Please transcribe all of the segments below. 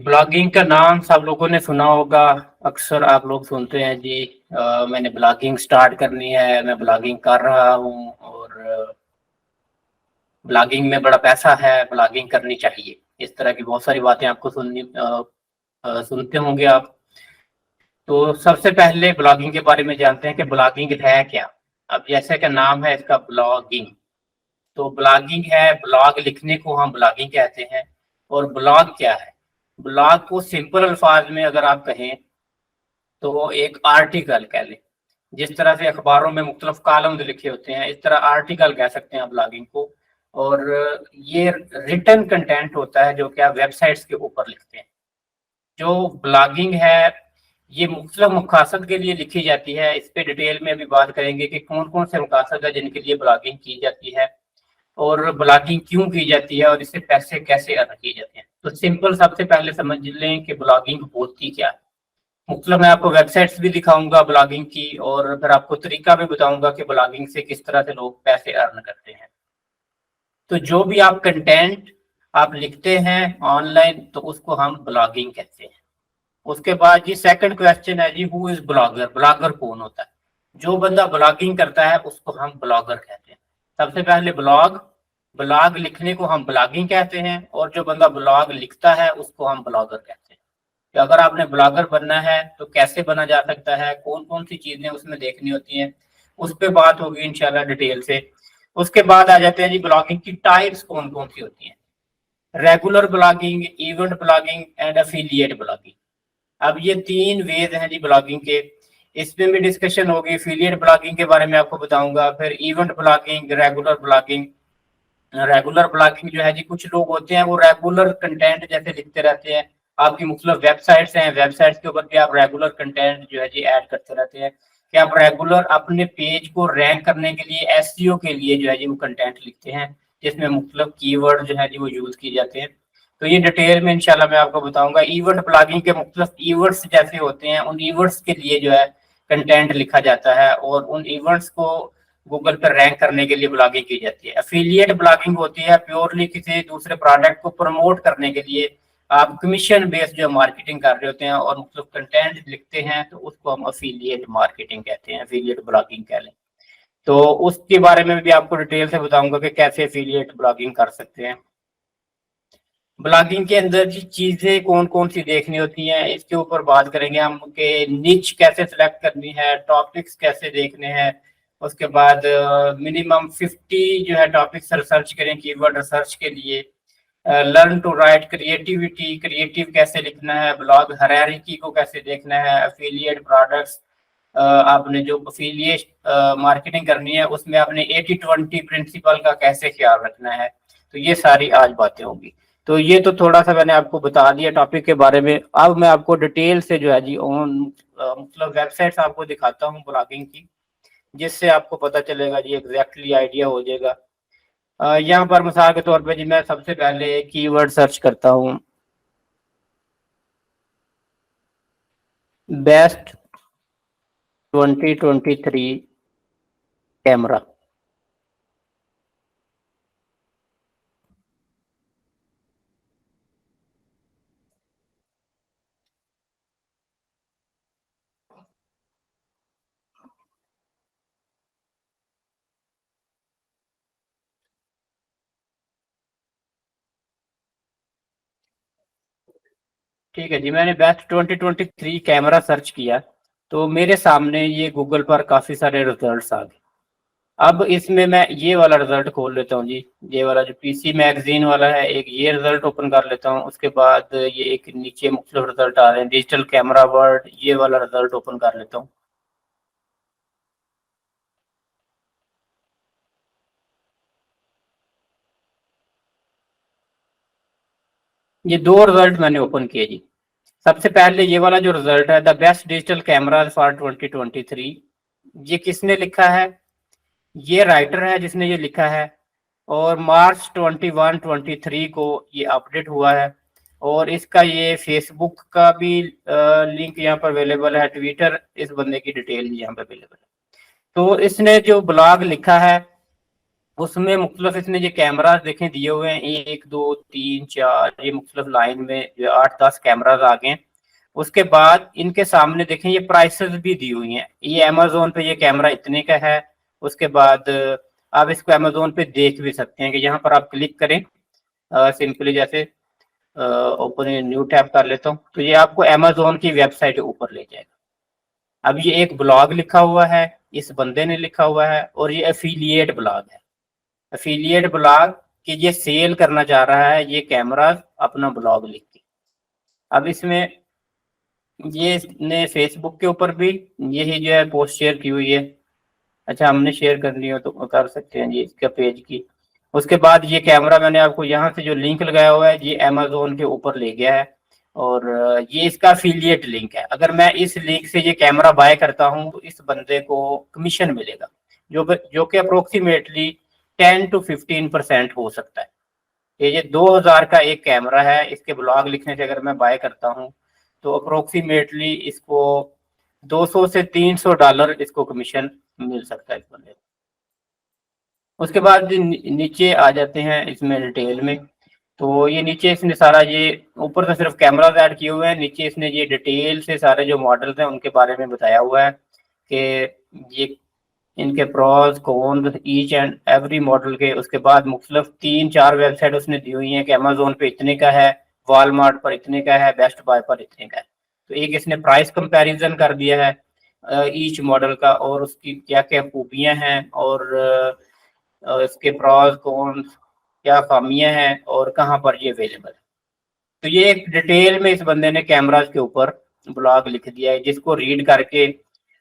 Blogging का नाम सब लोगों ने सुना होगा। अक्सर आप लोग सुनते हैं जी। मैंने ब्लॉगिंग स्टार्ट करनी है, मैं ब्लॉगिंग कर रहा हूँ और ब्लॉगिंग में बड़ा पैसा है, ब्लॉगिंग करनी चाहिए। इस तरह की बहुत सारी बातें आपको सुनते होंगे आप। तो सबसे पहले ब्लॉगिंग के बारे में जानते हैं कि ब्लॉगिंग है क्या। अब जैसे कि नाम है इसका ब्लॉगिंग, तो ब्लॉगिंग है, ब्लॉग लिखने को हम ब्लॉगिंग कहते हैं। और ब्लॉग क्या है? ब्लॉग को सिंपल अल्फाज में अगर आप कहें तो वो एक आर्टिकल कह लें। जिस तरह से अखबारों में मुख्तलिफ कॉलम्स लिखे होते हैं, इस तरह आर्टिकल कह सकते हैं आप ब्लॉगिंग को। और ये रिटन कंटेंट होता है जो कि आप वेबसाइट्स के ऊपर लिखते हैं। जो ब्लॉगिंग है ये मुख्तलिफ मकासद के लिए लिखी जाती है। इस पे डिटेल में अभी बात करेंगे कि कौन कौन से मकासद है जिनके लिए ब्लॉगिंग की जाती है और ब्लॉगिंग क्यों की जाती है और इससे पैसे कैसे अर्न किए जाते हैं। तो सिंपल सबसे पहले समझ लें कि ब्लॉगिंग होती क्या है। मतलब मैं आपको वेबसाइट्स भी दिखाऊंगा ब्लॉगिंग की और फिर आपको तरीका भी बताऊंगा कि ब्लॉगिंग से किस तरह से लोग पैसे अर्न करते हैं। तो जो भी आप कंटेंट आप लिखते हैं ऑनलाइन तो उसको हम ब्लॉगिंग कहते हैं। उसके बाद जी सेकंड क्वेश्चन है जी, हु इज ब्लॉगर? ब्लॉगर कौन होता है? जो बंदा ब्लॉगिंग करता है उसको हम ब्लॉगर कहते हैं। सबसे पहले ब्लॉग, ब्लॉग लिखने को हम ब्लॉगिंग कहते हैं और जो बंदा ब्लॉग लिखता है उसको हम ब्लॉगर कहते हैं। कि अगर आपने ब्लॉगर बनना है तो कैसे बना जा सकता है, कौन कौन सी चीजें उसमें देखनी होती हैं, उस पर बात होगी इंशाल्लाह डिटेल से। उसके बाद आ जाते हैं जी ब्लॉगिंग की टाइप्स कौन कौन सी होती हैं। Regular blogging, event blogging and affiliate blogging. अब ये तीन वेज हैं जी ब्लॉगिंग के। इसमें भी डिस्कशन होगी। एफिलिएट ब्लॉगिंग के बारे में आपको बताऊंगा, फिर event blogging, regular blogging. Regular blogging जो है जी, कुछ लोग होते हैं वो रेगुलर कंटेंट जैसे लिखते रहते हैं। आपकी मुख्तलिफ वेबसाइट्स हैं, वेबसाइट्स के ऊपर भी आप रेगुलर कंटेंट जो है जी ऐड करते रहते हैं कि आप रेगुलर अपने पेज को रैंक करने के लिए, एसईओ के लिए जो है जी वो कंटेंट लिखते हैं जिसमें मुख्तलिफ कीवर्ड जो है जी वो यूज किए जाते हैं। तो ये डिटेल में इंशाल्लाह मैं आपको बताऊंगा। इवेंट ब्लॉगिंग के मुख्तलिफ इवेंट्स जैसे होते हैं, उन इवेंट्स के लिए जो है कंटेंट लिखा जाता है और उन इवेंट्स को गूगल पर रैंक करने के लिए ब्लॉगिंग की जाती है। एफिलिएट ब्लॉगिंग होती है प्योरली किसी दूसरे प्रोडक्ट को प्रमोट करने के लिए। आप कमीशन बेस्ड जो मार्केटिंग कर रहे होते हैं और मतलब कंटेंट लिखते हैं तो उसको हम एफिलिएट मार्केटिंग कहते हैं, एफिलिएट ब्लॉगिंग कह लें। तो उसके बारे में भी आपको डिटेल से बताऊंगा कि कैसे एफिलिएट ब्लॉगिंग कर सकते हैं। ब्लॉगिंग के अंदर जी चीजें कौन कौन सी देखनी होती हैं इसके ऊपर बात करेंगे हम, कि निच कैसे सिलेक्ट करनी है, टॉपिक्स कैसे देखने हैं। उसके बाद मिनिमम 50 जो है टॉपिक्स रिसर्च करें कीवर्ड रिसर्च के लिए। Learn to write creativity, creative कैसे लिखना है। ब्लॉग हायरार्की को कैसे देखना है। एफिलिएट प्रोडक्ट्स, आपने जो एफिलिएट मार्केटिंग करनी है उसमें आपने 80-20 प्रिंसिपल का कैसे ख्याल रखना है। तो ये सारी आज बातें होंगी। तो ये तो थोड़ा सा मैंने आपको बता दिया टॉपिक के बारे में। अब मैं आपको डिटेल से जो है जी ऑन मतलब वेबसाइट्स आपको दिखाता हूँ ब्लॉगिंग की, जिससे आपको पता चलेगा जी एग्जैक्टली आइडिया हो जाएगा। यहाँ पर मिसाल के तौर पे जी मैं सबसे पहले कीवर्ड सर्च करता हूँ, बेस्ट 2023 कैमरा। ठीक है जी, मैंने बेस्ट 2023 कैमरा सर्च किया तो मेरे सामने ये गूगल पर काफी सारे रिजल्ट्स आ गए। अब इसमें मैं ये वाला रिजल्ट खोल लेता हूँ जी। ये वाला जो पीसी मैगजीन वाला है, एक ये रिजल्ट ओपन कर लेता हूँ। उसके बाद ये एक नीचे मुख्तलिफ रिजल्ट आ रहे हैं, डिजिटल कैमरा वर्ल्ड, ये वाला रिजल्ट ओपन कर लेता हूँ। ये दो रिजल्ट मैंने ओपन किए जी। सबसे पहले ये वाला जो रिजल्ट है, the best digital camera for 2023, ये किसने लिखा है? ये राइटर है जिसने ये लिखा है। और मार्च 21-23 को ये अपडेट हुआ है। और इसका ये फेसबुक का भी लिंक यहाँ पर अवेलेबल है, ट्विटर, इस बंदे की डिटेल यहाँ पे अवेलेबल है। तो इसने जो ब्लॉग लिखा है उसमें मुख्तलिफ इसने ये कैमराज देखें दिए हुए हैं, 1 2 3 4, ये मुख्तलिफ लाइन में जो 8 10 कैमराज आ गए हैं। उसके बाद इनके सामने देखें ये प्राइसेस भी दी हुई हैं, ये अमेजोन पे ये कैमरा इतने का है। उसके बाद आप इसको अमेजोन पे देख भी सकते हैं कि यहाँ पर आप क्लिक करें, सिंपली जैसे ओपन न्यू टैब कर लेता हूँ तो ये आपको अमेजोन की वेबसाइट के ऊपर ले जाएगा। अब ये एक ब्लॉग लिखा हुआ है, इस बंदे ने लिखा हुआ है, और ये एफिलिएट ब्लॉग है। एफिलिएट ब्लॉग कि ये सेल करना चाह रहा है ये कैमरा अपना ब्लॉग लिख के। अब इसमें ये इसने फेसबुक के ऊपर भी यही जो है पोस्ट शेयर की हुई है। अच्छा, हमने शेयर करनी हो तो कर सकते हैं जी इसका पेज की। उसके बाद ये कैमरा मैंने आपको यहाँ से जो लिंक लगाया हुआ है ये अमेजोन के ऊपर ले गया है, और ये इसका एफिलिएट लिंक है। अगर मैं इस लिंक से ये कैमरा बाय करता हूँ तो इस बंदे को कमीशन मिलेगा, जो कि अप्रोक्सीमेटली 10 to 15% हो सकता है। ये 2000 का एक कैमरा है, इसके ब्लॉग लिखने से अगर मैं बाय करता हूँ तो अप्रोक्सीमेटली इसको $200 से $300 इसको कमीशन मिल सकता है इस बंदे को। उसके बाद नीचे आ जाते हैं इसमें डिटेल में, तो ये नीचे इसने सारा ये ऊपर तो सिर्फ कैमराज ऐड किए हुए हैं, नीचे इसने ये डिटेल से सारे जो मॉडल्स हैं उनके बारे में बताया हुआ है कि ये इनके pros cons each and every model के। उसके बाद मुख्तलिफ 3 4 वेबसाइट उसने दी हुई हैं कि अमेजोन पे इतने का है, वॉलमार्ट पर इतने का है, बेस्ट बाय पर इतने का है। तो एक इसने प्राइस कंपैरिजन कर दिया है ईच मॉडल का, और उसकी क्या क्या खूबियां हैं, और इसके प्रॉस कॉन्स क्या खामियां हैं, और कहाँ पर ये अवेलेबल है। तो ये एक डिटेल में इस बंदे ने कैमराज के ऊपर ब्लॉग लिख दिया है, जिसको रीड करके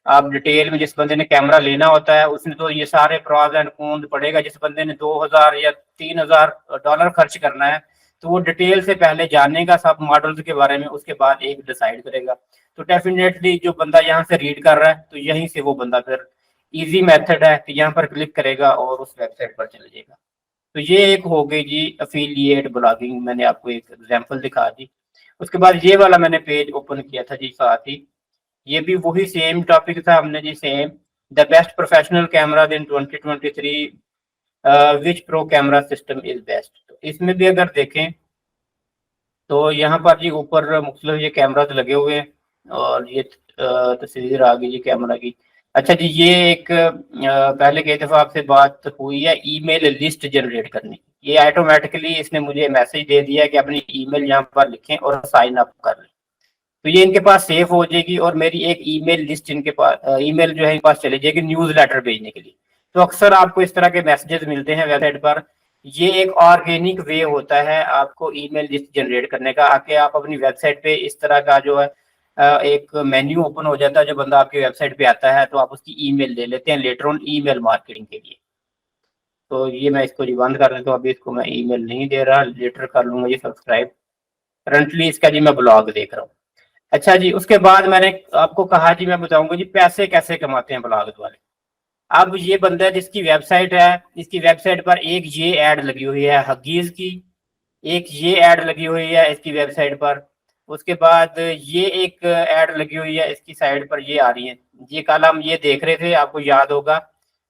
आप डिटेल में, जिस बंदे ने कैमरा लेना होता है उसने तो ये सारे प्रॉस एंड कॉन्स पड़ेगा। जिस बंदे ने 2000 या $3000 खर्च करना है तो वो डिटेल से पहले जानेगा सब मॉडल्स के बारे में, उसके बाद एक डिसाइड करेगा। तो डेफिनेटली जो बंदा यहाँ से रीड कर रहा है तो यहीं से वो बंदा फिर इजी मेथड है कि यहाँ पर क्लिक करेगा और उस वेबसाइट पर चले जाएगा। तो ये एक हो गई जी अफिलिएट ब्लॉगिंग, मैंने आपको एक एग्जांपल दिखा दी। उसके बाद ये वाला मैंने पेज ओपन किया था जी साथ ही, ये भी वही सेम टॉपिक था हमने जी, same the best professional camera in 2023 which pro camera system is best. तो इसमें भी अगर देखें तो यहाँ पर जी ऊपर मुख्तलिफ ये कैमराज लगे हुए हैं, और ये तस्वीर आ गई जी कैमरा की। अच्छा जी, ये एक पहले कई दफ़ा आपसे बात हुई है ईमेल लिस्ट जनरेट करने की। ये ऑटोमेटिकली इसने मुझे मैसेज दे दिया है कि अपनी ईमेल यहाँ पर लिखें और साइन अप कर लें। तो ये इनके पास सेव हो जाएगी, और मेरी एक ईमेल लिस्ट इनके पास ईमेल जो है इनके पास चली जाएगी न्यूज़ लेटर भेजने के लिए। तो अक्सर आपको इस तरह के मैसेजेस मिलते हैं वेबसाइट पर। ये एक ऑर्गेनिक वे होता है आपको ईमेल लिस्ट जनरेट करने का, आके आप अपनी वेबसाइट पे इस तरह का जो है एक मेन्यू ओपन हो जाता है। जो बंदा आपकी वेबसाइट पे आता है तो आप उसकी ईमेल ले लेते हैं लेटर ऑन ईमेल मार्केटिंग के लिए। तो ये मैं इसको जी बंद कर देता हूँ, अभी इसको मैं ईमेल नहीं दे रहा, लेटर कर लूंगा ये सब्सक्राइब। करंटली इसका जी मैं ब्लॉग देख रहा हूँ। अच्छा जी, उसके बाद मैंने आपको कहा जी मैं बताऊंगा जी पैसे कैसे कमाते हैं ब्लॉग वाले। अब ये बंदा जिसकी वेबसाइट है, इसकी वेबसाइट पर एक ये ऐड लगी हुई है हगीज की, एक ये ऐड लगी हुई है इसकी वेबसाइट पर। उसके बाद ये एक ऐड लगी हुई है इसकी साइड पर, ये आ रही है। ये कल हम ये देख रहे थे, आपको याद होगा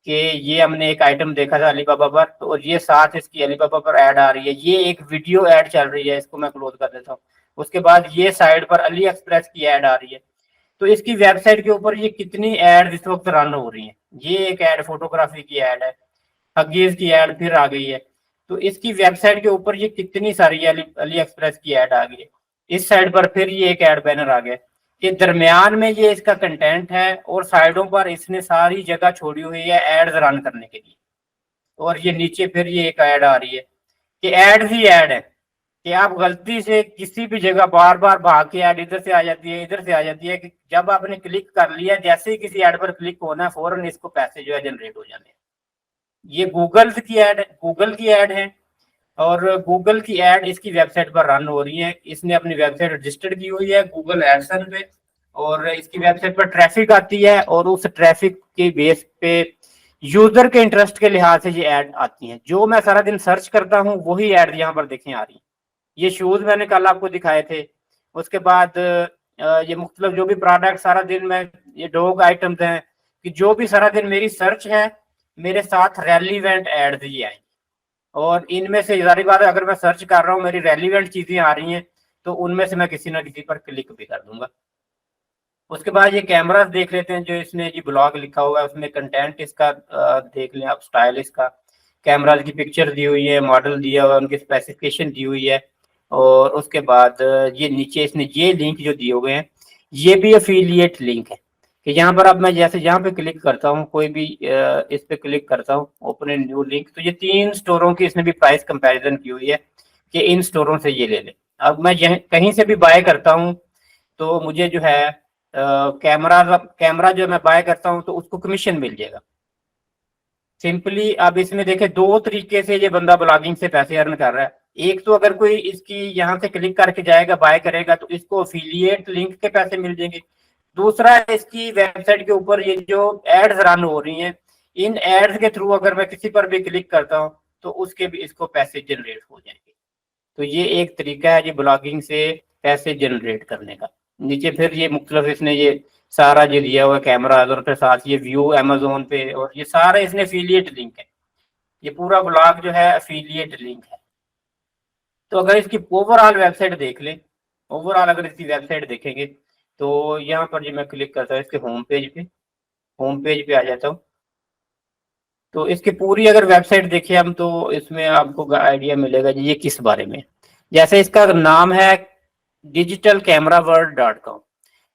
कि ये हमने एक आइटम देखा था अलीबाबा पर, तो ये साथ इसकी अलीबाबा पर ऐड आ रही है। ये एक वीडियो ऐड चल रही है, इसको मैं क्लोज कर देता हूँ। उसके बाद ये साइड पर अली एक्सप्रेस की ऐड आ रही है। तो इसकी वेबसाइट के ऊपर ये कितनी ऐड इस वक्त रन हो रही है। ये एक ऐड फोटोग्राफी की ऐड है, हगीज की ऐड फिर आ गई है। तो इसकी वेबसाइट के ऊपर ये कितनी सारी अली एक्सप्रेस की ऐड आ गई है। इस साइड पर फिर ये एक ऐड बैनर आ गया, ये दरमियान में ये इसका कंटेंट है, और साइडों पर इसने सारी जगह छोड़ी हुई है एड्स रन करने के लिए। और ये नीचे फिर ये एक ऐड आ रही है कि ऐड ही ऐड है, कि आप गलती से किसी भी जगह बार बार भाग के ऐड इधर से आ जाती है इधर से आ जाती है, कि जब आपने क्लिक कर लिया जैसे ही किसी ऐड पर क्लिक होना है फौरन इसको पैसे जो है जनरेट हो जाते हैं। ये गूगल की ऐड है, और गूगल की ऐड इसकी वेबसाइट पर रन हो रही है। इसने अपनी वेबसाइट रजिस्टर्ड की हुई है गूगल एडसन पे, और इसकी वेबसाइट पर ट्रैफिक आती है, और उस ट्रैफिक के बेस पे यूजर के इंटरेस्ट के लिहाज से ये ऐड आती हैं। जो मैं सारा दिन सर्च करता हूँ वही ऐड यहाँ पर देखें आ रही है। ये शूज मैंने कल आपको दिखाए थे। उसके बाद ये मुख्तलिफ जो भी प्रोडक्ट सारा दिन में, ये डॉग आइटम्स हैं, कि जो भी सारा दिन मेरी सर्च है मेरे साथ रेलिवेंट एड्स ये आएंगे, और इनमें से जारी बात है, अगर मैं सर्च कर रहा हूँ मेरी रेलिवेंट चीजें आ रही हैं, तो उनमें से मैं किसी ना किसी पर क्लिक भी कर दूंगा। उसके बाद ये कैमरास देख लेते हैं, जो इसने जी ब्लॉग लिखा हुआ है उसमें कंटेंट इसका देख लें आप, स्टाइल इसका, कैमरास की पिक्चर दी हुई है, मॉडल दिया हुआ है, उनकी स्पेसिफिकेशन दी हुई है। और उसके बाद ये नीचे इसने ये लिंक जो दिए हुए हैं, ये भी अफिलिएट लिंक है, कि यहाँ पर अब मैं जैसे यहाँ पे क्लिक करता हूँ, कोई भी इस पे क्लिक करता हूँ ओपन ए न्यू लिंक, तो ये 3 स्टोरों की इसने भी प्राइस कंपैरिजन की हुई है कि इन स्टोरों से ये ले लें। अब मैं कहीं से भी बाय करता हूँ तो मुझे जो है कैमरा जो मैं बाय करता हूँ तो उसको कमीशन मिल जाएगा सिंपली। अब इसमें देखें 2 तरीके से ये बंदा ब्लॉगिंग से पैसे अर्न कर रहा है। एक तो अगर कोई इसकी यहाँ से क्लिक करके जाएगा बाय करेगा तो इसको अफिलिएट लिंक के पैसे मिल जाएंगे। दूसरा, इसकी वेबसाइट के ऊपर ये जो एड्स रन हो रही हैं, इन एड्स के थ्रू अगर मैं किसी पर भी क्लिक करता हूँ तो उसके भी इसको पैसे जनरेट हो जाएंगे। तो ये एक तरीका है जी ब्लॉगिंग से पैसे जनरेट करने का। नीचे फिर ये मुख्तलिफ इसने ये सारा जो दिया हुआ कैमरा और के साथ ये व्यू अमेजोन पे, और ये सारा इसने एफिलिएट लिंक है, ये पूरा ब्लॉग जो है एफिलिएट लिंक है। तो अगर इसकी ओवरऑल वेबसाइट देख लें, ओवरऑल अगर इसकी वेबसाइट देखेंगे तो यहाँ पर जो मैं क्लिक करता हूँ इसके होम पेज पे आ जाता हूँ, तो इसकी पूरी अगर वेबसाइट देखिए हम तो इसमें आपको आइडिया मिलेगा जी ये किस बारे में। जैसे इसका नाम है digitalcameraworld.com,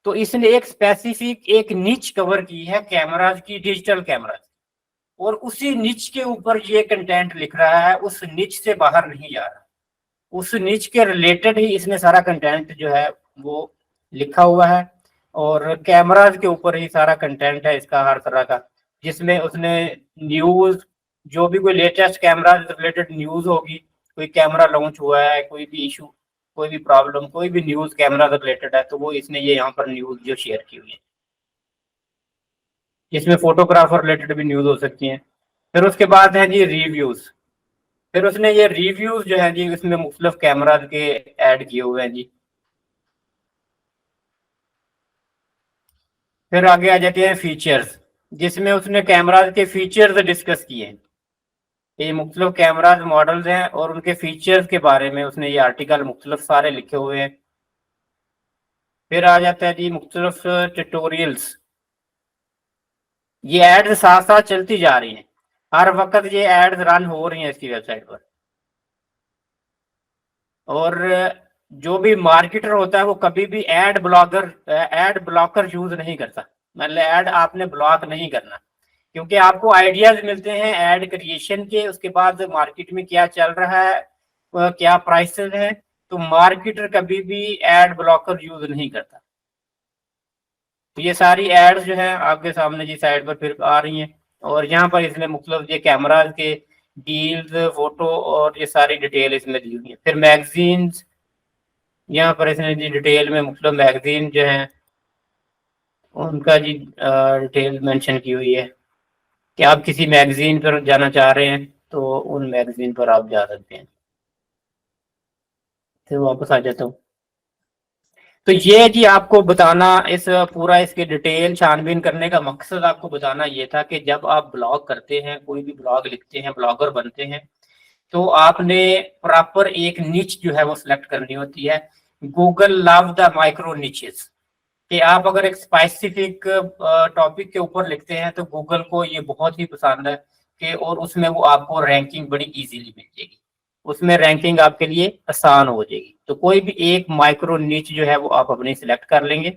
तो इसने एक स्पेसिफिक एक निच कवर की है कैमराज की, डिजिटल कैमराज, और उसी निच के ऊपर ये कंटेंट लिख रहा है, उस निच से बाहर नहीं जा रहा, उस निच के रिलेटेड ही इसने सारा कंटेंट जो है वो लिखा हुआ है, और कैमराज के ऊपर ही सारा कंटेंट है इसका हर तरह का, जिसमें उसने न्यूज, जो भी कोई लेटेस्ट कैमरा रिलेटेड न्यूज होगी, कोई कैमरा लॉन्च हुआ है, कोई भी इशू, कोई भी प्रॉब्लम, कोई भी न्यूज कैमरा रिलेटेड है, तो वो इसने ये यहाँ पर न्यूज जो शेयर की हुई है, इसमें फोटोग्राफर रिलेटेड भी न्यूज हो सकती है। फिर उसके बाद है जी रिव्यूज, फिर उसने ये रिव्यूज जो है जी इसमें मुख्तलिफ कैमरा के ऐड किए हुए हैं जी। फिर आगे आ जाते हैं फीचर्स, जिसमें उसने कैमराज के फीचर्स डिस्कस किए हैं, ये मुख्तलिफ कैमराज मॉडल्स हैं और उनके फीचर्स के बारे में उसने ये आर्टिकल मुख्तलिफ सारे लिखे हुए हैं। फिर आ जाता है जी मुख्तलिफ ट्यूटोरियल्स, ये एड्स साथ साथ चलती जा रही हैं, हर वक्त ये एड्स रन हो रही हैं इसकी वेबसाइट पर। और जो भी मार्केटर होता है वो कभी भी एड ब्लॉकर यूज नहीं करता, मतलब एड आपने ब्लॉक नहीं करना, क्योंकि आपको आइडियाज मिलते हैं एड क्रिएशन के, उसके बाद मार्केट में क्या चल रहा है, क्या प्राइसेस है, तो मार्केटर कभी भी एड ब्लॉकर यूज नहीं करता। तो ये सारी एड्स जो है आपके सामने जी साइड पर फिर आ रही हैं, और यहाँ पर इसमें मुख्तलिफ ये कैमराज के डील्स, फोटो और ये सारी डिटेल इसमें दी हुई है। फिर मैगजीन्स, यहाँ पर इसने जी डिटेल में मुख्तलिफ मैगजीन जो है उनका जी डिटेल मेंशन की हुई है, कि आप किसी मैगजीन पर जाना चाह रहे हैं तो उन मैगजीन पर आप जा सकते हैं। फिर वापस आ जाता हूँ, तो ये जी आपको बताना, इस पूरा इसके डिटेल छानबीन करने का मकसद आपको बताना ये था कि जब आप ब्लॉग करते हैं, कोई भी ब्लॉग लिखते हैं, ब्लॉगर बनते हैं, तो आपने प्रॉपर एक निच जो है वो सिलेक्ट करनी होती है। Google love the micro niches, कि आप अगर एक स्पेसिफिक टॉपिक के ऊपर लिखते हैं तो गूगल को ये बहुत ही पसंद है, कि और उसमें वो आपको रैंकिंग बड़ी इजीली मिल जाएगी, उसमें रैंकिंग आपके लिए आसान हो जाएगी। तो कोई भी एक माइक्रो नीच जो है वो आप अपनी सिलेक्ट कर लेंगे,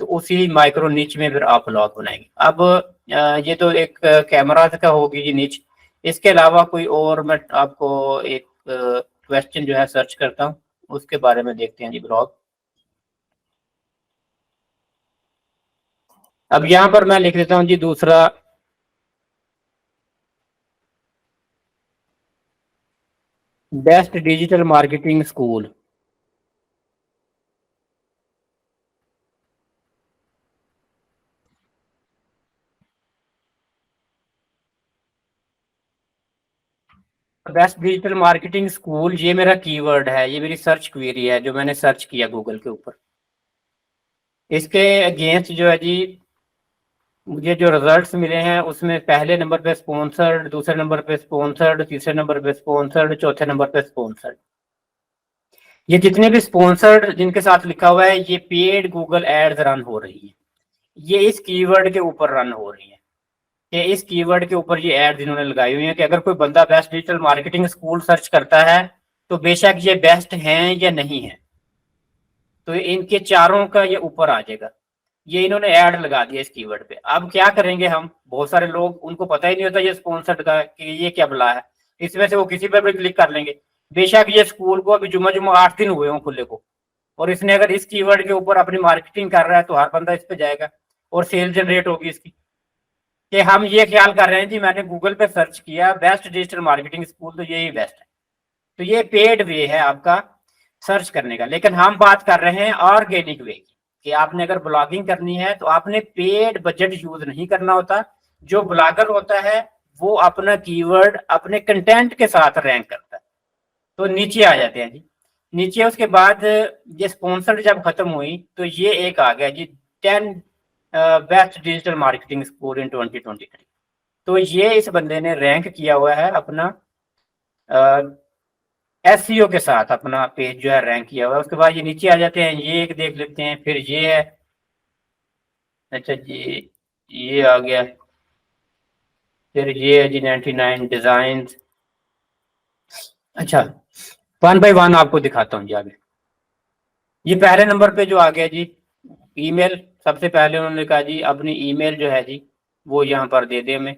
तो उसी माइक्रो नीच में फिर आप ब्लॉग बनाएंगे। अब ये तो एक कैमरा का होगी जी नीच, इसके अलावा कोई और मैं आपको एक क्वेश्चन जो है सर्च करता हूँ, उसके बारे में देखते हैं जी ब्लॉग। अब यहाँ पर मैं लिख देता हूँ जी दूसरा, best digital marketing school. Best digital marketing school, ये मेरा कीवर्ड है, ये मेरी सर्च क्वेरी है जो मैंने सर्च किया गूगल के ऊपर। इसके अगेंस्ट जो है जी मुझे जो रिजल्ट्स मिले हैं उसमें पहले नंबर पे स्पॉन्सर्ड, दूसरे नंबर पे स्पॉन्सर्ड, तीसरे नंबर पे स्पॉन्सर्ड, चौथे नंबर पे स्पॉन्सर्ड। ये जितने भी स्पॉन्सर्ड जिनके साथ लिखा हुआ है ये पेड गूगल एड्स रन हो रही है, ये इस कीवर्ड के ऊपर रन हो रही है, कि इस कीवर्ड के ऊपर ये एड्स इन्होंने लगाई हुई है कि अगर कोई बंदा best digital marketing school search करता है तो बेशक ये बेस्ट हैं या नहीं है, तो इनके चारों का ये ऊपर आ जाएगा। ये इन्होंने ऐड लगा दिया इस कीवर्ड पे। अब क्या करेंगे हम, बहुत सारे लोग उनको पता ही नहीं होता ये स्पॉन्सर्ड का कि ये क्या बला है, इसमें से वो किसी पर भी क्लिक कर लेंगे। बेशक ये स्कूल को अभी जुम्मा जुम्मा 8 दिन हुए हों खुले को, और इसने अगर इस कीवर्ड के ऊपर अपनी मार्केटिंग कर रहा है तो हर बंदा इस पे जाएगा और सेल जनरेट होगी इसकी, कि हम ये ख्याल कर रहे हैं जी मैंने गूगल पे सर्च किया बेस्ट डिजिटल मार्केटिंग स्कूल तो यही बेस्ट है। तो ये पेड वे है आपका सर्च करने का, लेकिन हम बात कर रहे हैं ऑर्गेनिक वे की, कि आपने अगर ब्लॉगिंग करनी है तो आपने पेड बजट यूज नहीं करना होता। जो ब्लॉगर होता है वो अपना कीवर्ड अपने कंटेंट के साथ रैंक करता है। तो नीचे आ जाते हैं जी, नीचे उसके बाद ये स्पॉन्सर्ड जब खत्म हुई तो ये एक आ गया जी 10 best digital marketing school in 2023। तो ये इस बंदे ने रैंक किया हुआ है अपना एसईओ के साथ, अपना पेज जो है रैंक किया हुआ है। उसके बाद ये नीचे आ जाते हैं, ये एक देख लेते हैं, फिर ये है, अच्छा जी ये आ गया, फिर ये है जी 99 डिजाइन। अच्छा, वन बाय वन आपको दिखाता हूँ जी आगे। ये पहले नंबर पे जो आ गया जी ईमेल, सबसे पहले उन्होंने कहा जी अपनी ईमेल जो है जी वो यहाँ पर दे दे हमें,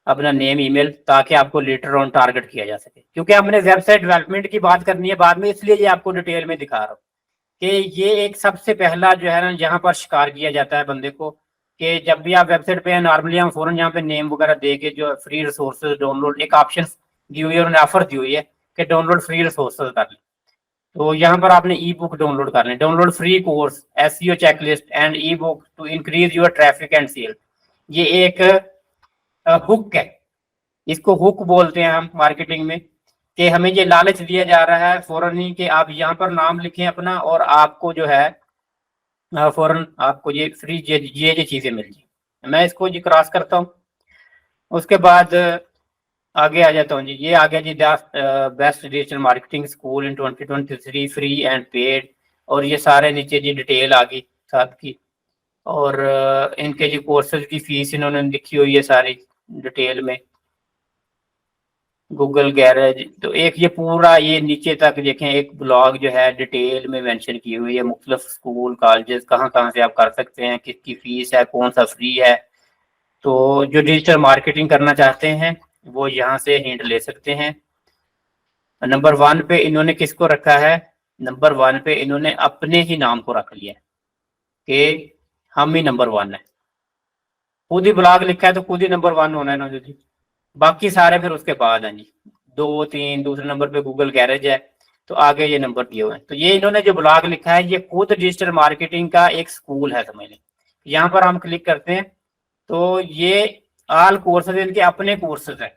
अपना नेम ईमेल, ताकि आपको लेटर ऑन टारगेट किया जा सके। क्योंकि हमने वेबसाइट डेवलपमेंट की बात करनी है बाद में, इसलिए ये आपको डिटेल में दिखा रहा हूँ कि ये एक सबसे पहला जो है ना जहाँ पर शिकार किया जाता है बंदे को, कि जब भी आप वेबसाइट पे हैं नॉर्मली हम फौरन यहाँ पे नेम वगैरह दे के जो फ्री रिसोर्सेज डाउनलोड एक ऑप्शन दी हुई है, उन्होंने ऑफर दी हुई है कि डाउनलोड फ्री रिसोर्सेज कर लें। तो यहाँ पर आपने ई बुक डाउनलोड कर लें, download free course SEO checklist and ebook to increase your traffic and sale. ये एक हुक है, इसको हुक बोलते हैं हम मार्केटिंग में, कि हमें ये लालच दिया जा रहा है फौरन ही कि आप यहाँ पर नाम लिखें अपना और आपको जो है फौरन आपको ये फ्री ये चीजें मिल जाए। मैं इसको जी क्रॉस करता हूँ। उसके बाद आगे आ जाता हूँ जी, ये आ गया जी best digital marketing school in 2023 free and paid, और ये सारे नीचे जी डिटेल आ गई साथ की, और इनके जी कोर्सेज की फीस इन्होंने लिखी हुई है सारी डिटेल में। गूगल गैरेज, तो एक ये पूरा ये नीचे तक देखें एक ब्लॉग जो है डिटेल में मेंशन की हुई है, मुख्तलिफ स्कूल कॉलेजेस कहाँ कहाँ से आप कर सकते हैं, किसकी फीस है, कौन सा फ्री है। तो जो डिजिटल मार्केटिंग करना चाहते हैं वो यहाँ से हिंट ले सकते हैं। नंबर 1 पे इन्होंने किसको रखा है, नंबर 1 पे इन्होंने अपने ही नाम को रख लिया कि हम ही नंबर 1 है। खुद ही ब्लॉग लिखा है तो खुद ही नंबर 1 होना है ना जी, बाकी सारे फिर उसके बाद हैं जी 2 3, दूसरे नंबर पे गूगल गैरेज है, तो आगे ये नंबर दिए हुए हैं। तो ये इन्होंने जो ब्लॉग लिखा है ये खुद डिजिटल मार्केटिंग का एक स्कूल है समझ लें। यहाँ पर हम क्लिक करते हैं तो ये ऑल कोर्सेज इनके अपने कोर्सेज है।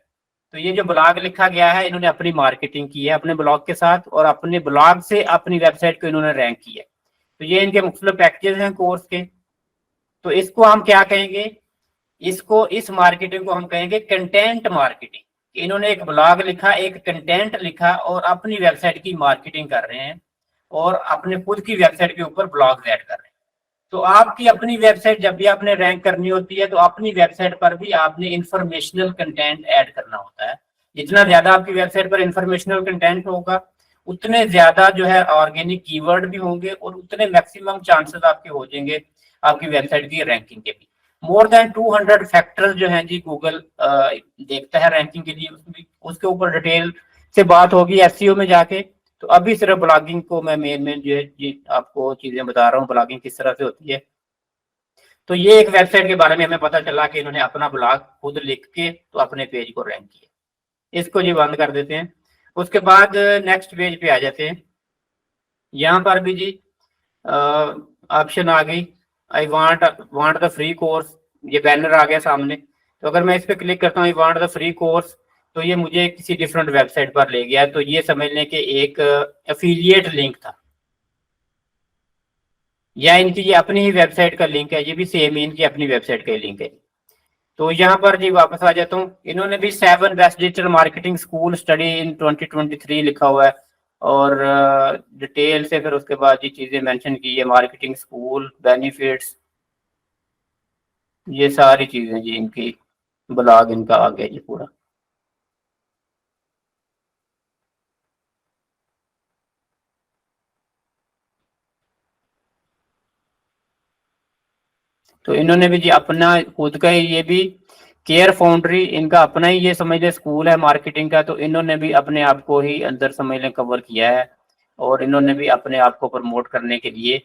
तो ये जो ब्लॉग लिखा गया है इन्होंने अपनी मार्केटिंग की है अपने ब्लॉग के साथ, और अपने ब्लॉग से अपनी वेबसाइट को इन्होंने रैंक किया है। तो ये इनके मुख्तलिफ पैकेजेस हैं कोर्स के। तो इसको हम क्या कहेंगे, इसको इस मार्केटिंग को हम कहेंगे कंटेंट मार्केटिंग। इन्होंने एक ब्लॉग लिखा, एक कंटेंट लिखा और अपनी वेबसाइट की मार्केटिंग कर रहे हैं और अपने खुद की वेबसाइट के ऊपर ब्लॉग ऐड कर रहे हैं। तो आपकी अपनी वेबसाइट जब भी आपने रैंक करनी होती है तो अपनी वेबसाइट पर भी आपने इंफॉर्मेशनल कंटेंट ऐड करना होता है। जितना ज्यादा आपकी वेबसाइट पर इंफॉर्मेशनल कंटेंट होगा उतने ज्यादा जो है ऑर्गेनिक कीवर्ड भी होंगे और उतने मैक्सिमम चांसेस आपके हो जाएंगे आपकी वेबसाइट की रैंकिंग के भी। मोर देन 200 फैक्टर्स जो हैं जी गूगल देखता है रैंकिंग के लिए, उसके ऊपर डिटेल से बात होगी एसईओ में जाके। तो अभी सिर्फ ब्लॉगिंग को मैं मेन जो है जी आपको चीजें बता रहा हूँ ब्लॉगिंग किस तरह से होती है। तो ये एक वेबसाइट के बारे में हमें पता चला कि इन्होंने अपना ब्लॉग खुद लिख के तो अपने पेज को रैंक किया। इसको जी बंद कर देते हैं। उसके बाद नेक्स्ट पेज पे आ जाते हैं। यहाँ पर भी जी ऑप्शन आ गई, I want the free course, ये बैनर आ गया सामने। तो अगर मैं इस पर क्लिक करता हूँ I want the free course, तो ये मुझे किसी डिफरेंट वेबसाइट पर ले गया। तो ये समझ लें कि एक एफिलिएट लिंक था, या इनकी ये अपनी ही वेबसाइट का लिंक है, ये भी सेम इनकी अपनी वेबसाइट का ही लिंक है। तो यहाँ पर जी वापस आ जाता हूँ। इन्होंने भी 7 best digital marketing school study in 2023 लिखा हुआ है, और डिटेल से फिर उसके बाद ये चीजें मेंशन की है, मार्केटिंग स्कूल बेनिफिट्स, ये सारी चीजें जी इनकी ब्लॉग इनका आ गया जी पूरा। तो इन्होंने भी जी अपना खुद का ही, ये भी केयर फाउंड्री इनका अपना ही ये समझ लें स्कूल है मार्केटिंग का, तो इन्होंने भी अपने आप को ही अंदर समझ लें कवर किया है, और इन्होंने भी अपने आप को प्रमोट करने के लिए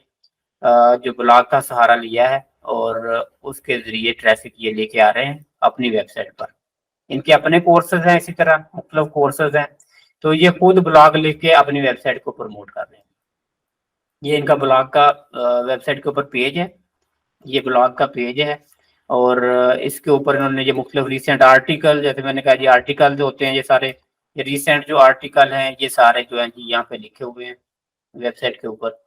जो ब्लॉग का सहारा लिया है, और उसके जरिए ट्रैफिक ये लेके आ रहे हैं अपनी वेबसाइट पर। इनके अपने कोर्सेज हैं, इसी तरह मतलब कोर्सेज हैं, तो ये खुद ब्लॉग लिख के अपनी वेबसाइट को प्रमोट कर रहे हैं। ये इनका ब्लॉग का वेबसाइट के ऊपर पेज है, ये ब्लॉग का पेज है, और इसके ऊपर इन्होंने ये मुख्तलिफ रिसेंट आर्टिकल, जैसे मैंने कहा, ये आर्टिकल जो होते हैं ये सारे, ये रिसेंट जो आर्टिकल हैं ये सारे जो हैं जी यहाँ पे लिखे हुए हैं वेबसाइट के ऊपर,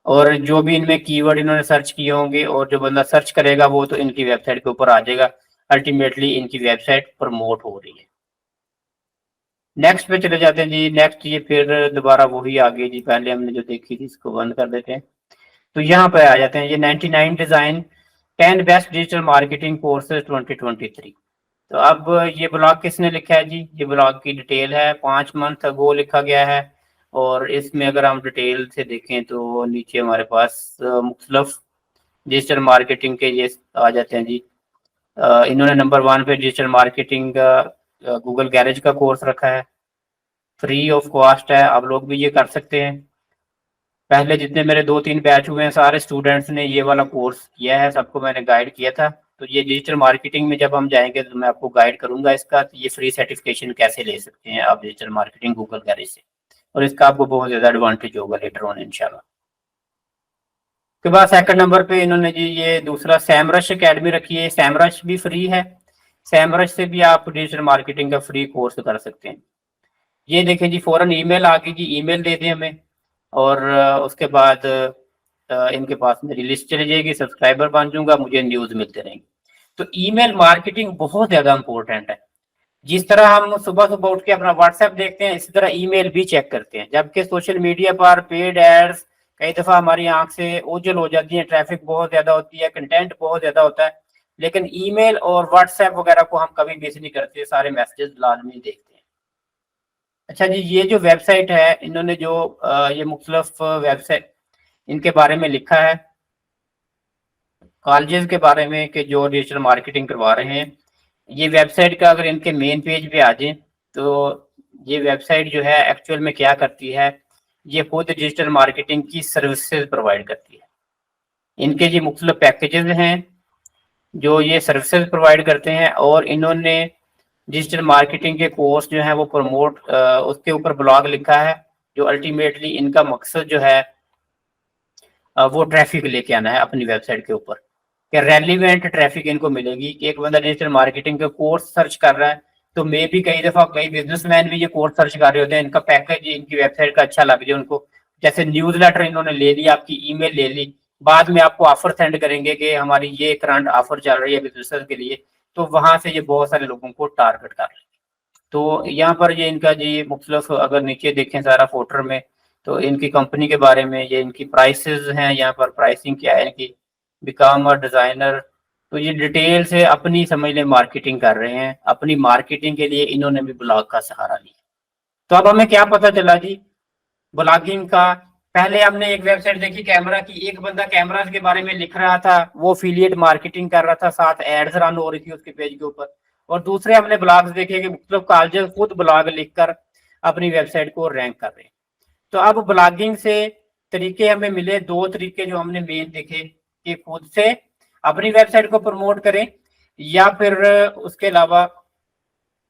और जो भी इनमें कीवर्ड इन्होंने सर्च किए होंगे और जो बंदा सर्च करेगा वो तो इनकी वेबसाइट के ऊपर आ जाएगा। अल्टीमेटली इनकी वेबसाइट प्रमोट हो रही है। नेक्स्ट पे चले जाते हैं जी। नेक्स्ट ये फिर दोबारा वही आ गई जी, पहले हमने जो देखी थी इसको बंद कर देते हैं। तो यहाँ पे आ जाते हैं ये 99 design 10 best digital marketing courses 2023। तो अब ये ब्लॉग किसने लिखा है जी? ये ब्लॉग की डिटेल है, 5 मंथ अगो लिखा गया है, और इसमें अगर हम डिटेल से देखें तो नीचे हमारे पास मुख्तलिफ डिजिटल मार्केटिंग के ये आ जाते हैं जी। इन्होंने नंबर 1 पे डिजिटल मार्केटिंग गूगल गैरेज का कोर्स रखा है, फ्री ऑफ कॉस्ट है, आप लोग भी ये कर सकते हैं। पहले जितने मेरे 2-3 बैच हुए हैं सारे स्टूडेंट्स ने ये वाला कोर्स किया है, सबको मैंने गाइड किया था। तो ये डिजिटल मार्केटिंग में जब हम जाएंगे तो मैं आपको गाइड करूंगा इसका, तो ये फ्री सर्टिफिकेशन कैसे ले सकते हैं आप डिजिटल मार्केटिंग गूगल गैरेज से, और इसका आपको बहुत ज़्यादा एडवांटेज होगा लेटर ऑन इंशाल्लाह। उसके बाद सेकंड नंबर पे इन्होंने जी ये दूसरा सैमरश एकेडमी रखी है। सैमरश भी फ्री है, सैमरश से भी आप डिजिटल मार्केटिंग का फ्री कोर्स कर सकते हैं। ये देखें जी, फौरन ईमेल आ गई जी, ईमेल दे दें हमें, और उसके बाद इनके पास मेरी लिस्ट चली जाएगी, सब्सक्राइबर बन जाऊंगा, मुझे न्यूज़ मिलते रहेंगे। तो ईमेल मार्केटिंग बहुत ज़्यादा इंपॉर्टेंट है। जिस तरह हम सुबह सुबह उठ के अपना व्हाट्सएप देखते हैं, इसी तरह ईमेल भी चेक करते हैं। जबकि सोशल मीडिया पर पेड एड्स कई दफ़ा हमारी आंख से ओझल हो जाती है, ट्रैफिक बहुत ज़्यादा होती है, कंटेंट बहुत ज़्यादा होता है, लेकिन ईमेल और व्हाट्सएप वगैरह को हम कभी मिस नहीं करते, सारे मैसेजेस लाजमी देखते हैं। अच्छा जी, ये जो वेबसाइट है इन्होंने जो ये मुख्तलिफ वेबसाइट इनके बारे में लिखा है, कॉलेजेस के बारे में कि जो डिजिटल मार्केटिंग करवा रहे हैं। ये वेबसाइट का अगर इनके मेन पेज पे आ जाए तो ये वेबसाइट जो है एक्चुअल में क्या करती है, ये खुद डिजिटल मार्केटिंग की सर्विसेज प्रोवाइड करती है। इनके ये मुख्तलिफ पैकेजेस हैं जो ये सर्विसेज प्रोवाइड करते हैं, और इन्होंने डिजिटल मार्केटिंग के कोर्स जो है वो प्रमोट उसके ऊपर ब्लॉग लिखा है, जो अल्टीमेटली इनका मकसद जो है वो ट्रैफिक लेके आना है अपनी वेबसाइट के ऊपर, कि रेलिवेंट ट्रैफिक इनको मिलेगी। कि एक बंदा डिजिटल मार्केटिंग का कोर्स सर्च कर रहा है तो मे भी कई दफा कई बिजनेसमैन भी ये कोर्स सर्च कर रहे होते हैं, इनका पैकेज इनकी वेबसाइट का अच्छा लग जाए उनको, जैसे न्यूज़लेटर इन्होंने ले ली, आपकी ईमेल ले ली, बाद में आपको ऑफर सेंड करेंगे कि हमारी ये करंट ऑफर चल रही है बिजनेस के लिए, तो वहां से ये बहुत सारे लोगों को टारगेट कर रहे हैं। तो यहाँ पर ये इनका जी मुख्तलिफ अगर नीचे देखें सारा फोल्डर में, तो इनकी कंपनी के बारे में, ये इनकी प्राइसेस हैं, यहाँ पर प्राइसिंग क्या है इनकी, बिकम अ डिजाइनर। तो ये डिटेल से अपनी समझ लें मार्केटिंग कर रहे हैं, अपनी मार्केटिंग के लिए इन्होंने भी ब्लॉग का सहारा लिया। तो अब हमें क्या पता चला जी ब्लॉगिंग का? पहले हमने एक वेबसाइट देखी कैमरा की, एक बंदा कैमरा के बारे में लिख रहा था, वो एफिलिएट मार्केटिंग कर रहा था, साथ एड्स रन हो रही थी उसके पेज के ऊपर। और दूसरे हमने ब्लॉग्स देखे कि मुख्तलिफ कॉलेज खुद ब्लॉग लिखकर अपनी वेबसाइट को रैंक कर रहे हैं। तो अब ब्लॉगिंग से तरीके हमें मिले, 2 तरीके जो हमने मेन देखे, कि खुद से अपनी वेबसाइट को प्रमोट करें, या फिर उसके अलावा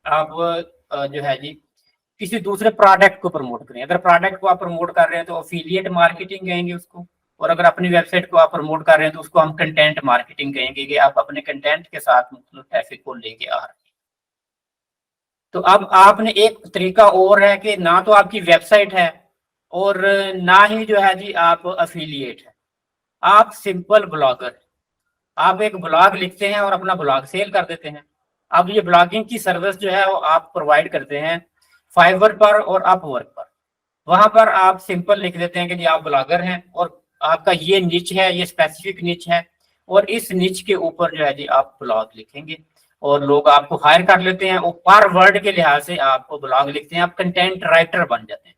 आप जो है जी किसी दूसरे प्रोडक्ट को प्रमोट करें। अगर प्रोडक्ट को आप प्रमोट कर रहे हैं तो एफिलिएट मार्केटिंग कहेंगे उसको, और अगर अपनी वेबसाइट को आप प्रमोट कर रहे हैं तो उसको हम कंटेंट मार्केटिंग कहेंगे, कि आप अपने कंटेंट के साथ मुख्तलिफ ट्रैफिक को लेके आ रहे हैं। तो अब आपने एक तरीका और है कि ना तो आपकी वेबसाइट है और ना ही जो है जी आप एफिलिएट है, आप सिंपल ब्लॉगर। आप एक ब्लॉग लिखते हैं और अपना ब्लॉग सेल कर देते हैं। अब ये ब्लॉगिंग की सर्विस जो है वो आप प्रोवाइड करते हैं फाइवर पर और अपवर्क पर। वहां पर आप सिंपल लिख देते हैं कि जी आप ब्लॉगर हैं और आपका ये निच है, ये स्पेसिफिक निच है, और इस निच के ऊपर जो है जी आप ब्लॉग लिखेंगे और लोग आपको हायर कर लेते हैं और पर वर्ड के लिहाज से आपको ब्लॉग लिखते हैं, आप कंटेंट राइटर बन जाते हैं।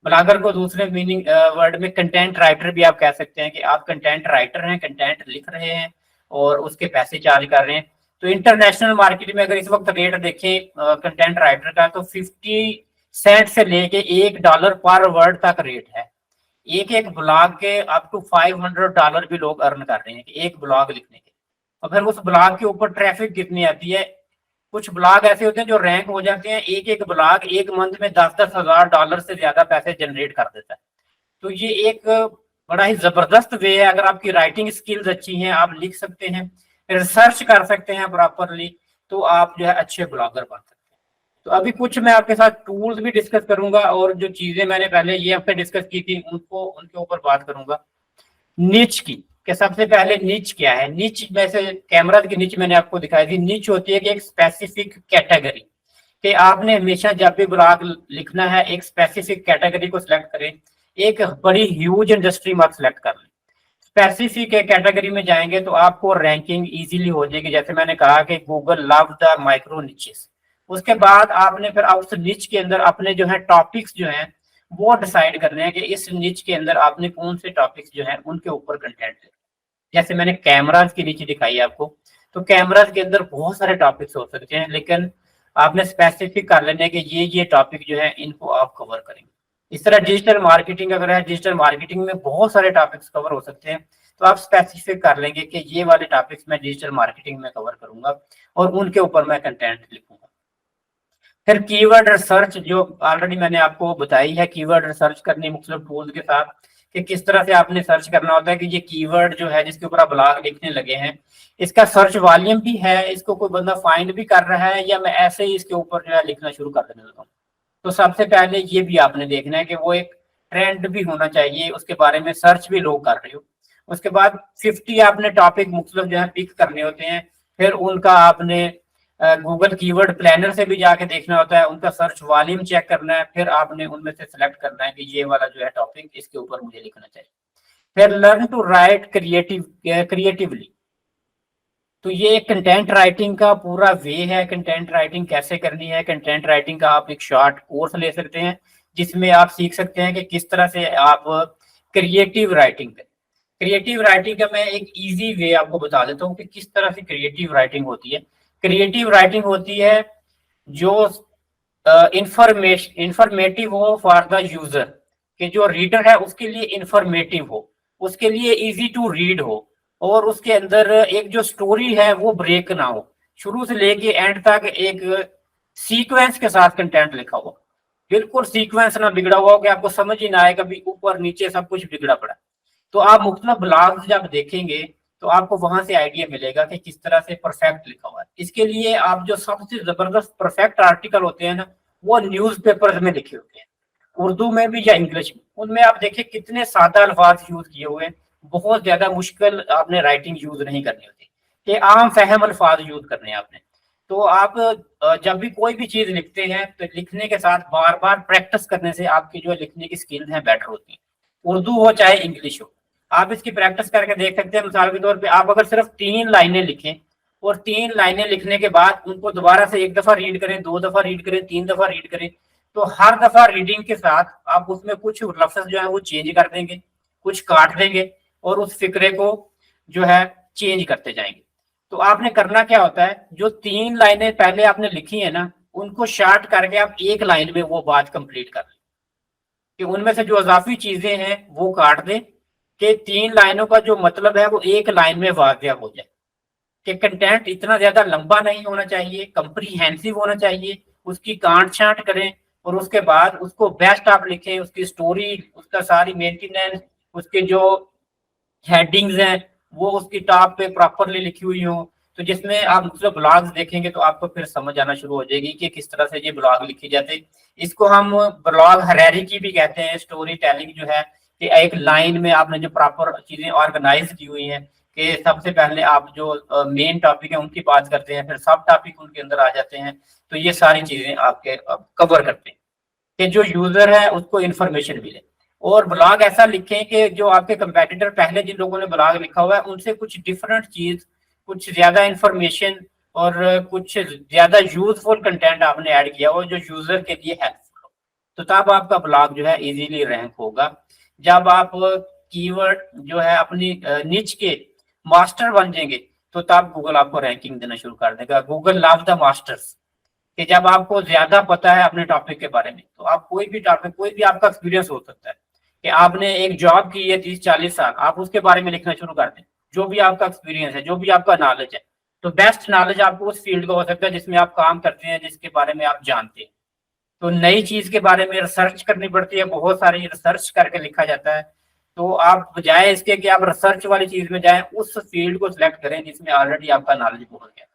ब्लॉगर को दूसरे मीनिंग वर्ड में कंटेंट राइटर भी आप कह सकते हैं कि आप कंटेंट राइटर हैं, कंटेंट लिख रहे हैं और उसके पैसे चार्ज कर रहे हैं। तो इंटरनेशनल मार्केट में अगर इस वक्त रेट देखें कंटेंट राइटर का, तो 50 सेंट से लेके $1 पर वर्ड तक रेट है। एक एक ब्लॉग के अप टू $500 भी लोग अर्न कर रहे हैं कि एक ब्लॉग लिखने के। और फिर उस ब्लॉग के ऊपर ट्रैफिक कितनी आती है। कुछ ब्लॉग ऐसे होते हैं जो रैंक हो जाते हैं, एक एक ब्लॉग एक मंथ में $10,000 से ज्यादा पैसे जनरेट कर देता है। तो ये एक बड़ा ही जबरदस्त वे है। अगर आपकी राइटिंग स्किल्स अच्छी हैं, आप लिख सकते हैं, रिसर्च कर सकते हैं प्रॉपरली, तो आप जो है अच्छे ब्लॉगर बन सकते हैं। तो अभी कुछ मैं आपके साथ टूल्स भी डिस्कस करूंगा और जो चीजें मैंने पहले ये आपसे डिस्कस की थी उनको उनके ऊपर बात करूंगा। निच की कि सबसे पहले निच क्या है। निच वैसे कैमरा की निच मैंने आपको दिखाई थी। निच होती है कि एक स्पेसिफिक कैटेगरी, कि आपने हमेशा जब भी ब्लॉग लिखना है एक स्पेसिफिक कैटेगरी को सिलेक्ट करें। एक बड़ी ह्यूज इंडस्ट्री मत सिलेक्ट कर लें। स्पेसिफिक कैटेगरी में जाएंगे तो आपको रैंकिंग इजीली हो जाएगी। जैसे मैंने कहा कि Google love the micro niches. उसके बाद आपने फिर उस निच के अंदर अपने जो है टॉपिक्स जो हैं वो डिसाइड करने हैं कि इस निच के अंदर आपने कौन से टॉपिक्स जो हैं उनके ऊपर कंटेंट लिखना। जैसे मैंने कैमराज की नीचे दिखाई है आपको, तो कैमराज के अंदर बहुत सारे टॉपिक्स हो सकते हैं, लेकिन आपने स्पेसिफिक कर लेने कि ये टॉपिक जो है इनको आप कवर करेंगे। इस तरह डिजिटल मार्केटिंग अगर है, डिजिटल मार्केटिंग में बहुत सारे टॉपिक्स कवर हो सकते हैं, तो आप स्पेसिफिक कर लेंगे कि ये वाले टॉपिक्स मैं डिजिटल मार्केटिंग में कवर करूंगा और उनके ऊपर मैं कंटेंट लिखूंगा। फिर कीवर्ड रिसर्च जो ऑलरेडी मैंने आपको बताई है, कीवर्ड रिसर्च करनी मुख्तलिफ टूल्स के साथ कि किस तरह से आपने सर्च करना होता है कि ये कीवर्ड जो है जिसके ऊपर आप ब्लॉग लिखने लगे हैं, इसका सर्च वॉल्यूम भी है, इसको कोई बंदा फाइंड भी कर रहा है, या मैं ऐसे ही इसके ऊपर जो है लिखना शुरू कर देने लगा हूँ। तो सबसे पहले ये भी आपने देखना है कि वो एक ट्रेंड भी होना चाहिए, उसके बारे में सर्च भी लोग कर रहे हो। उसके बाद 50 आपने टॉपिक मुख्तलिफ जो है पिक करने होते हैं। फिर उनका आपने गूगल कीवर्ड प्लानर से भी जाके देखना होता है, उनका सर्च वॉल्यूम चेक करना है। फिर आपने उनमें से सिलेक्ट करना है कि ये वाला जो है टॉपिक इसके ऊपर मुझे लिखना चाहिए। फिर लर्न टू राइट क्रिएटिवली। तो ये कंटेंट राइटिंग का पूरा वे है, कंटेंट राइटिंग कैसे करनी है। कंटेंट राइटिंग का आप एक शॉर्ट कोर्स ले सकते हैं जिसमें आप सीख सकते हैं कि किस तरह से आप क्रिएटिव राइटिंग करें। क्रिएटिव राइटिंग का मैं एक इजी वे आपको बता देता हूँ कि किस तरह से क्रिएटिव राइटिंग होती है। क्रिएटिव राइटिंग होती है जो इंफॉर्मेटिव हो फॉर द यूजर, कि जो रीडर है उसके लिए इंफॉर्मेटिव हो, उसके लिए इजी टू रीड हो, और उसके अंदर एक जो स्टोरी है वो ब्रेक ना हो, शुरू से लेके एंड तक एक सीक्वेंस के साथ कंटेंट लिखा हुआ, बिल्कुल सीक्वेंस ना बिगड़ा हुआ हो कि आपको समझ ही ना आए कभी ऊपर नीचे सब कुछ बिगड़ा पड़ा। तो आप मुख्तलिफ ब्लॉग्स जब देखेंगे तो आपको वहां से आइडिया मिलेगा कि किस तरह से परफेक्ट लिखा हुआ है। इसके लिए आप जो सबसे जबरदस्त परफेक्ट आर्टिकल होते हैं ना, वो न्यूज़पेपर्स में लिखे होते हैं, उर्दू में भी या इंग्लिश में। उनमें आप देखिए कितने सादा अल्फाज यूज किए हुए हैं, बहुत ज्यादा मुश्किल आपने राइटिंग यूज नहीं करनी होती, कि आम फहम अल्फाज यूज करने हैं आपने। तो आप जब भी कोई भी चीज लिखते हैं तो लिखने के साथ बार बार प्रैक्टिस करने से आपकी जो लिखने की स्किल है बेटर होती है, उर्दू हो चाहे इंग्लिश हो। आप इसकी प्रैक्टिस करके देख सकते हैं। मिसाल के तौर पे आप अगर सिर्फ 3 लाइनें लिखें और 3 लाइनें लिखने के बाद उनको दोबारा से 1 दफा रीड करें, 2 दफा रीड करें, 3 दफा रीड करें, तो हर दफा रीडिंग के साथ आप उसमें कुछ लफ्ज जो है वो चेंज कर देंगे, कुछ काट देंगे और उस फिक्रे को जो है चेंज करते जाएंगे। तो आपने करना क्या होता है, जो 3 लाइनें पहले आपने लिखी है ना, उनको शार्ट करके आप 1 लाइन में वो बात कंप्लीट कर लें, कि उनमें से जो अजाफी चीजें हैं वो काट दें, कि 3 लाइनों का जो मतलब है वो 1 लाइन में वाक़या हो जाए। कि कंटेंट इतना ज्यादा लंबा नहीं होना चाहिए, कंप्रीहेंसिव होना चाहिए, उसकी काट छांट करें और उसके बाद उसको बेस्ट आप लिखें, उसकी स्टोरी, उसका सारी मेंटेनेंस, उसके जो हेडिंग्स हैं वो उसकी टॉप पे प्रॉपरली लिखी हुई हो। तो जिसमें आप मतलब ब्लॉग्स देखेंगे तो आपको फिर समझ आना शुरू हो जाएगी कि किस तरह से ये ब्लॉग लिखे जाते। इसको हम ब्लॉग हरेरिकी भी कहते हैं, स्टोरी टेलिंग जो है, कि एक लाइन में आपने जो प्रॉपर चीजें ऑर्गेनाइज की हुई हैं कि सबसे पहले आप जो मेन टॉपिक है उनकी बात करते हैं, फिर सब टॉपिक उनके अंदर आ जाते हैं, तो ये सारी चीजें आपके कवर करते हैं कि जो यूजर है उसको इन्फॉर्मेशन मिले। और ब्लॉग ऐसा लिखें कि जो आपके कंपेटिटर पहले जिन लोगों ने ब्लॉग लिखा हुआ है उनसे कुछ डिफरेंट चीज, कुछ ज्यादा इंफॉर्मेशन और कुछ ज्यादा यूजफुल कंटेंट आपने ऐड किया हो जो यूजर के लिए हेल्पफुल हो, तो तब आपका ब्लॉग जो है इजीली रैंक होगा। जब आप कीवर्ड जो है अपनी निच के मास्टर बन जाएंगे तो तब गूगल आपको रैंकिंग देना शुरू कर देगा। गूगल लव द मास्टर्स, कि जब आपको ज्यादा पता है अपने टॉपिक के बारे में, तो आप कोई भी टॉपिक, कोई भी आपका एक्सपीरियंस हो सकता है कि आपने एक जॉब की है 30-40 साल, आप उसके बारे में लिखना शुरू कर दें, जो भी आपका एक्सपीरियंस है, जो भी आपका नॉलेज है, तो बेस्ट नॉलेज आपको उस फील्ड का हो सकता है जिसमें आप काम करते हैं, जिसके बारे में आप जानते हैं। तो नई चीज के बारे में रिसर्च करनी पड़ती है, बहुत सारी रिसर्च करके लिखा जाता है। तो आप बजाय इसके कि आप रिसर्च वाली चीज में जाएं, उस फील्ड को सिलेक्ट करें जिसमें ऑलरेडी आपका नॉलेज बहुत है।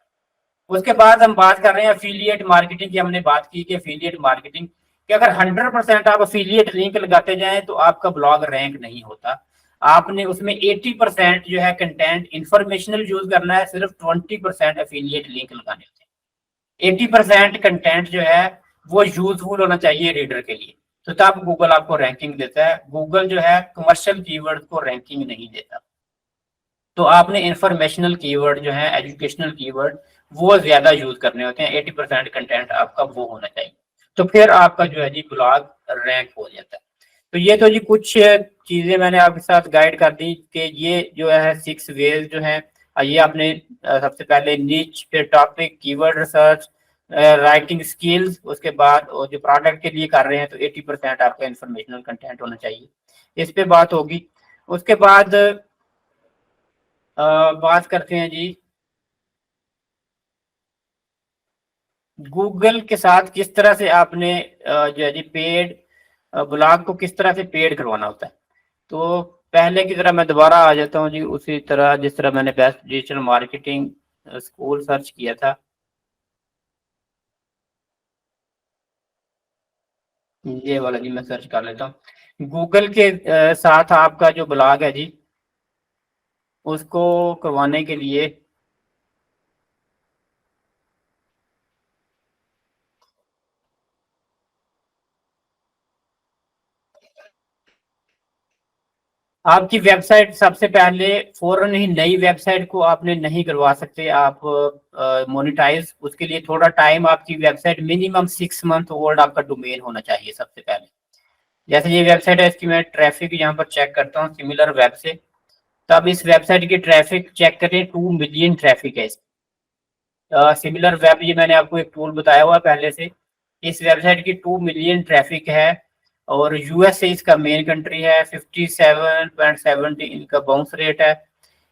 उसके बाद हम बात कर रहे हैं अफिलिएट मार्केटिंग की। हमने बात की कि अफिलिएट मार्केटिंग कि अगर 100% आप अफिलिएट लिंक लगाते जाएं तो आपका ब्लॉग रैंक नहीं होता। आपने उसमें 80% जो है कंटेंट इंफॉर्मेशनल यूज करना है, सिर्फ 20% अफिलिएट लिंक लगाने होते हैं। 80% कंटेंट जो है वो यूजफुल होना चाहिए रीडर के लिए, तो तब गूगल आपको रैंकिंग देता है। गूगल जो है कमर्शियल कीवर्ड को रैंकिंग नहीं देता। तो आपने इंफॉर्मेशनल कीवर्ड जो है, एजुकेशनल कीवर्ड, वो ज्यादा यूज करने होते हैं। 80% कंटेंट आपका वो होना चाहिए, तो फिर आपका जो है जी ब्लॉग रैंक हो जाता है। तो ये तो जी कुछ चीजें मैंने आपके साथ गाइड कर दी कि ये जो है 6 वेज जो है। ये आपने सबसे पहले नीच, फिर topic, keyword research, writing skills, उसके बाद जो प्रोडक्ट के लिए कर रहे हैं तो 80% आपका इंफॉर्मेशनल कंटेंट होना चाहिए, इस पे बात होगी। उसके बाद बात करते हैं जी गूगल के साथ किस तरह से आपने जो है जी पेड ब्लॉग को किस तरह से पेड करवाना होता है। तो पहले की तरह मैं दोबारा आ जाता हूँ जी, उसी तरह जिस तरह मैंने best digital marketing school search किया था, ये वाला जी मैं सर्च कर लेता हूँ। गूगल के साथ आपका जो ब्लॉग है जी उसको करवाने के लिए आपकी वेबसाइट सबसे पहले फौरन ही नई वेबसाइट को आपने नहीं करवा सकते आप मोनेटाइज। उसके लिए थोड़ा टाइम, आपकी वेबसाइट मिनिमम 6 मंथ ओल्ड आपका डोमेन होना चाहिए सबसे पहले। जैसे ये वेबसाइट है, इसकी मैं ट्रैफिक यहाँ पर चेक करता हूँ सिमिलर वेब से, तो अब इस वेबसाइट की ट्रैफिक चेक करें, 2 मिलियन ट्रैफिक है। सिमिलर वेब, ये मैंने आपको एक टूल बताया हुआ पहले से। इस वेबसाइट की 2 मिलियन ट्रैफिक है और यूएस से इसका मेन कंट्री है। 57.70 इनका बाउंस रेट है।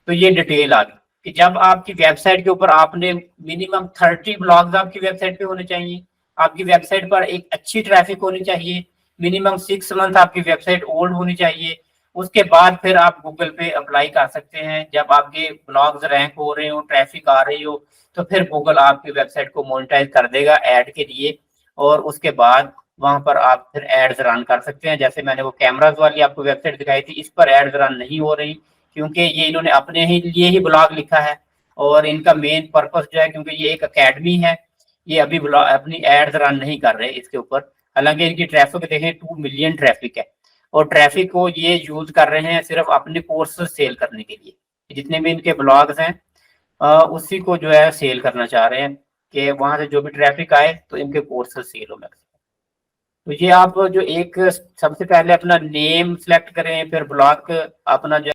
तो ये डिटेल आ गई कि जब आपकी वेबसाइट के ऊपर आपने मिनिमम 30 ब्लॉग्स आपकी वेबसाइट पे होने चाहिए, आपकी वेबसाइट पर एक अच्छी ट्रैफिक होनी चाहिए, मिनिमम 6 मंथ आपकी वेबसाइट ओल्ड होनी चाहिए। उसके बाद फिर आप गूगल पे अप्लाई कर सकते हैं। जब आपके ब्लॉग्स रैंक हो रहे हो, ट्रैफिक आ रही हो, तो फिर गूगल आपकी वेबसाइट को मोनेटाइज कर देगा ऐड के लिए, और उसके बाद वहां पर आप फिर एड्स रन कर सकते हैं। जैसे मैंने वो कैमराज वाली आपको वेबसाइट दिखाई थी, इस पर एड्स रन नहीं हो रही क्योंकि ये इन्होंने अपने ही लिए ही ब्लॉग लिखा है और इनका मेन पर्पस जो है, क्योंकि ये एक अकेडमी है, ये अभी अपनी एड्स रन नहीं कर रहे इसके ऊपर। हालांकि इनकी ट्रैफिक देखें 2 मिलियन ट्रैफिक है, और ट्रैफिक को ये यूज कर रहे हैं सिर्फ अपने कोर्स सेल करने के लिए। जितने भी इनके ब्लॉग्स हैं उसी को जो है सेल करना चाह रहे हैं कि वहां से जो भी ट्रैफिक आए तो इनके कोर्स सेल हो। तो ये आप जो एक सबसे पहले अपना नेम सेलेक्ट करें, फिर ब्लॉग अपना जो